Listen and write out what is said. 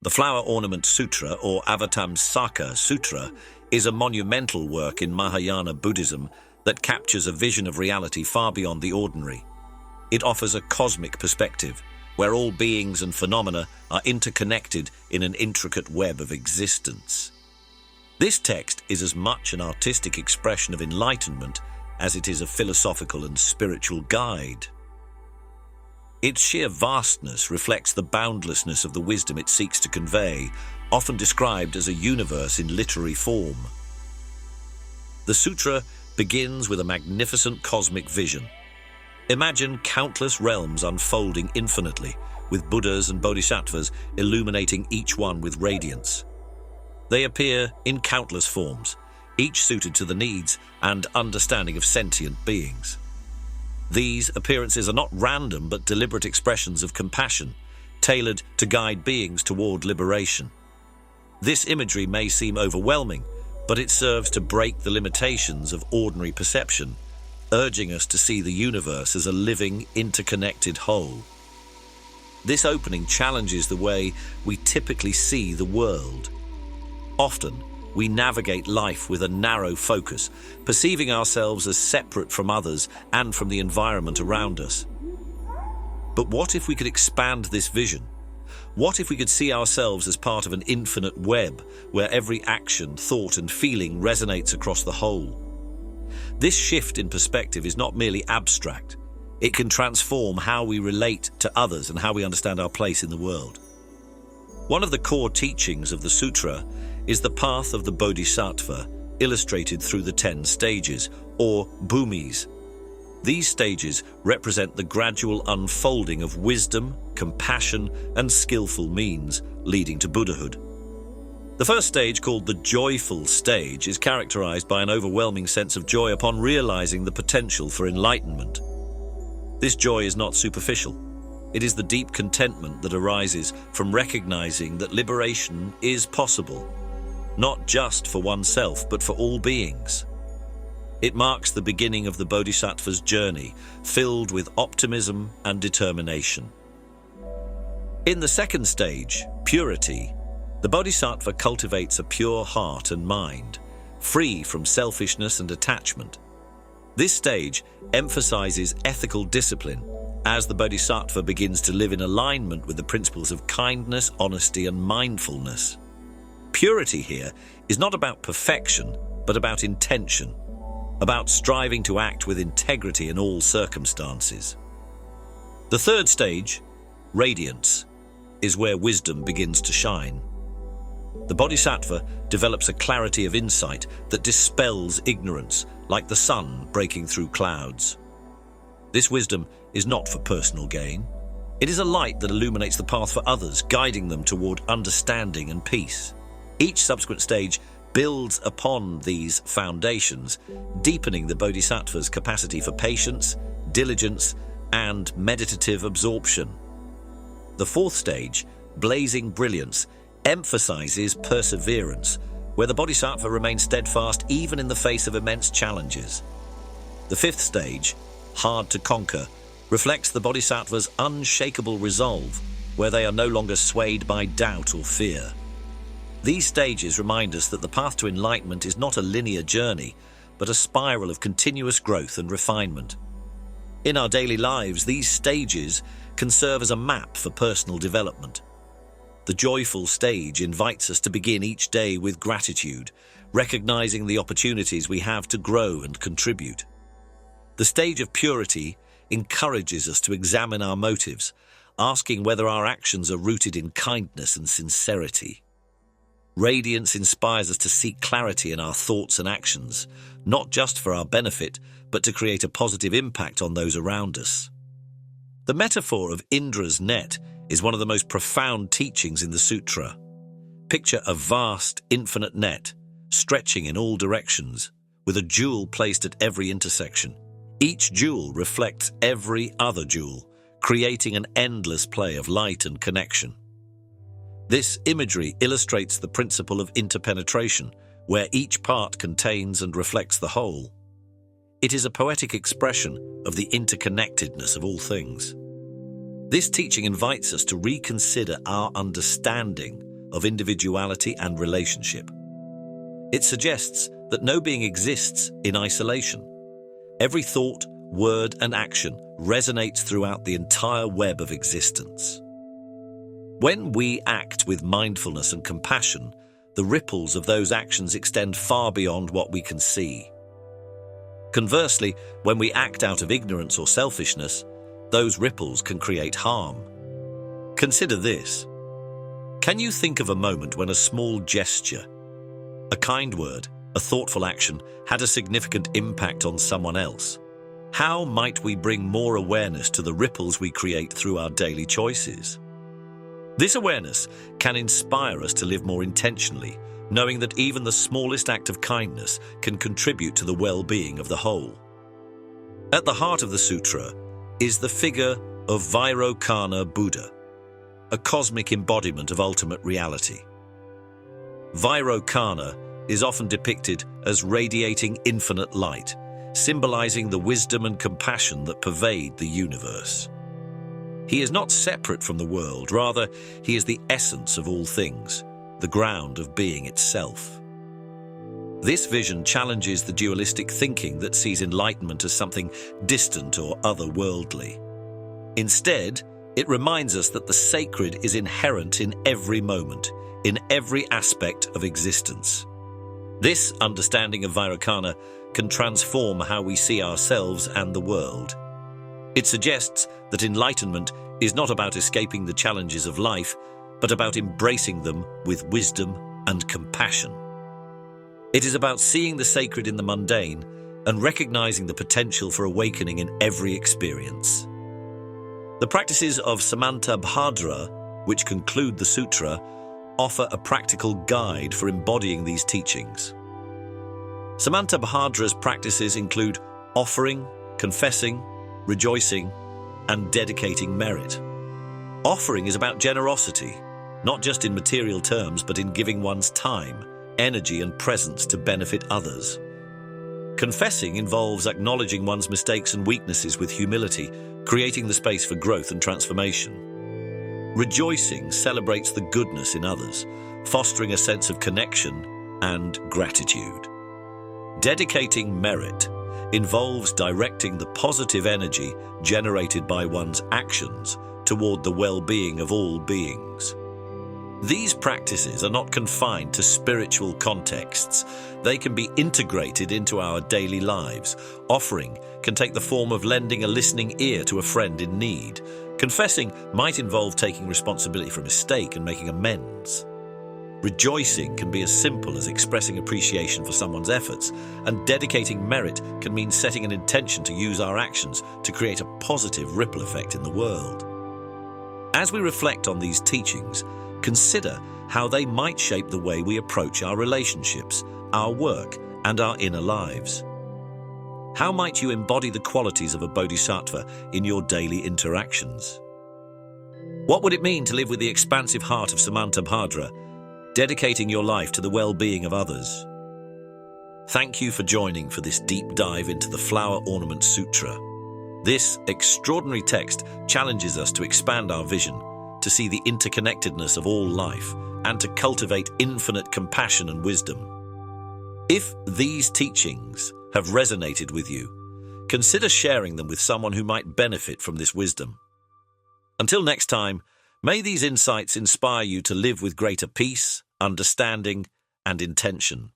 The Flower Ornament Sutra, or Avataṃsaka Sūtra, is a monumental work in Mahayana Buddhism that captures a vision of reality far beyond the ordinary. It offers a cosmic perspective, where all beings and phenomena are interconnected in an intricate web of existence. This text is as much an artistic expression of enlightenment as it is a philosophical and spiritual guide. Its sheer vastness reflects the boundlessness of the wisdom it seeks to convey, often described as a universe in literary form. The sutra begins with a magnificent cosmic vision. Imagine countless realms unfolding infinitely, with Buddhas and bodhisattvas illuminating each one with radiance. They appear in countless forms, each suited to the needs and understanding of sentient beings. These appearances are not random but deliberate expressions of compassion, tailored to guide beings toward liberation. This imagery may seem overwhelming, but it serves to break the limitations of ordinary perception, urging us to see the universe as a living, interconnected whole. This opening challenges the way we typically see the world. Often, we navigate life with a narrow focus, perceiving ourselves as separate from others and from the environment around us. But what if we could expand this vision? What if we could see ourselves as part of an infinite web where every action, thought, and feeling resonates across the whole? This shift in perspective is not merely abstract. It can transform how we relate to others and how we understand our place in the world. One of the core teachings of the sutra is the path of the bodhisattva, illustrated through the 10 stages, or bhumis. These stages represent the gradual unfolding of wisdom, compassion, and skillful means leading to Buddhahood. The first stage, called the joyful stage, is characterized by an overwhelming sense of joy upon realizing the potential for enlightenment. This joy is not superficial. It is the deep contentment that arises from recognizing that liberation is possible, not just for oneself, but for all beings. It marks the beginning of the bodhisattva's journey, filled with optimism and determination. In the second stage, purity, the bodhisattva cultivates a pure heart and mind, free from selfishness and attachment. This stage emphasizes ethical discipline as the bodhisattva begins to live in alignment with the principles of kindness, honesty, and mindfulness. Purity here is not about perfection, but about intention, about striving to act with integrity in all circumstances. The third stage, radiance, is where wisdom begins to shine. The bodhisattva develops a clarity of insight that dispels ignorance, like the sun breaking through clouds. This wisdom is not for personal gain. It is a light that illuminates the path for others, guiding them toward understanding and peace. Each subsequent stage builds upon these foundations, deepening the bodhisattva's capacity for patience, diligence, and meditative absorption. The fourth stage, blazing brilliance, emphasizes perseverance, where the bodhisattva remains steadfast even in the face of immense challenges. The fifth stage, hard to conquer, reflects the bodhisattva's unshakable resolve, where they are no longer swayed by doubt or fear. These stages remind us that the path to enlightenment is not a linear journey, but a spiral of continuous growth and refinement. In our daily lives, these stages can serve as a map for personal development. The joyful stage invites us to begin each day with gratitude, recognizing the opportunities we have to grow and contribute. The stage of purity encourages us to examine our motives, asking whether our actions are rooted in kindness and sincerity. Radiance inspires us to seek clarity in our thoughts and actions, not just for our benefit, but to create a positive impact on those around us. The metaphor of Indra's net is one of the most profound teachings in the sutra. Picture a vast, infinite net, stretching in all directions, with a jewel placed at every intersection. Each jewel reflects every other jewel, creating an endless play of light and connection. This imagery illustrates the principle of interpenetration, where each part contains and reflects the whole. It is a poetic expression of the interconnectedness of all things. This teaching invites us to reconsider our understanding of individuality and relationship. It suggests that no being exists in isolation. Every thought, word, and action resonates throughout the entire web of existence. When we act with mindfulness and compassion, the ripples of those actions extend far beyond what we can see. Conversely, when we act out of ignorance or selfishness, those ripples can create harm. Consider this. Can you think of a moment when a small gesture, a kind word, a thoughtful action had a significant impact on someone else? How might we bring more awareness to the ripples we create through our daily choices? This awareness can inspire us to live more intentionally, knowing that even the smallest act of kindness can contribute to the well-being of the whole. At the heart of the sutra is the figure of Vairochana Buddha, a cosmic embodiment of ultimate reality. Vairochana is often depicted as radiating infinite light, symbolizing the wisdom and compassion that pervade the universe. He is not separate from the world, rather, he is the essence of all things, the ground of being itself. This vision challenges the dualistic thinking that sees enlightenment as something distant or otherworldly. Instead, it reminds us that the sacred is inherent in every moment, in every aspect of existence. This understanding of Vairochana can transform how we see ourselves and the world. It suggests that enlightenment is not about escaping the challenges of life, but about embracing them with wisdom and compassion. It is about seeing the sacred in the mundane and recognizing the potential for awakening in every experience. The practices of Samantabhadra, which conclude the sutra, offer a practical guide for embodying these teachings. Samantabhadra's practices include offering, confessing, rejoicing, and dedicating merit. Offering is about generosity, not just in material terms, but in giving one's time, energy, and presence to benefit others. Confessing involves acknowledging one's mistakes and weaknesses with humility, creating the space for growth and transformation. Rejoicing celebrates the goodness in others, fostering a sense of connection and gratitude. Dedicating merit involves directing the positive energy generated by one's actions toward the well-being of all beings. These practices are not confined to spiritual contexts. They can be integrated into our daily lives. Offering can take the form of lending a listening ear to a friend in need. Confessing might involve taking responsibility for a mistake and making amends. Rejoicing can be as simple as expressing appreciation for someone's efforts, and dedicating merit can mean setting an intention to use our actions to create a positive ripple effect in the world. As we reflect on these teachings, consider how they might shape the way we approach our relationships, our work, and our inner lives. How might you embody the qualities of a bodhisattva in your daily interactions? What would it mean to live with the expansive heart of Samantabhadra, dedicating your life to the well-being of others? Thank you for joining for this deep dive into the Flower Ornament Sutra. This extraordinary text challenges us to expand our vision, to see the interconnectedness of all life, and to cultivate infinite compassion and wisdom. If these teachings have resonated with you, consider sharing them with someone who might benefit from this wisdom. Until next time, may these insights inspire you to live with greater peace, understanding, and intention.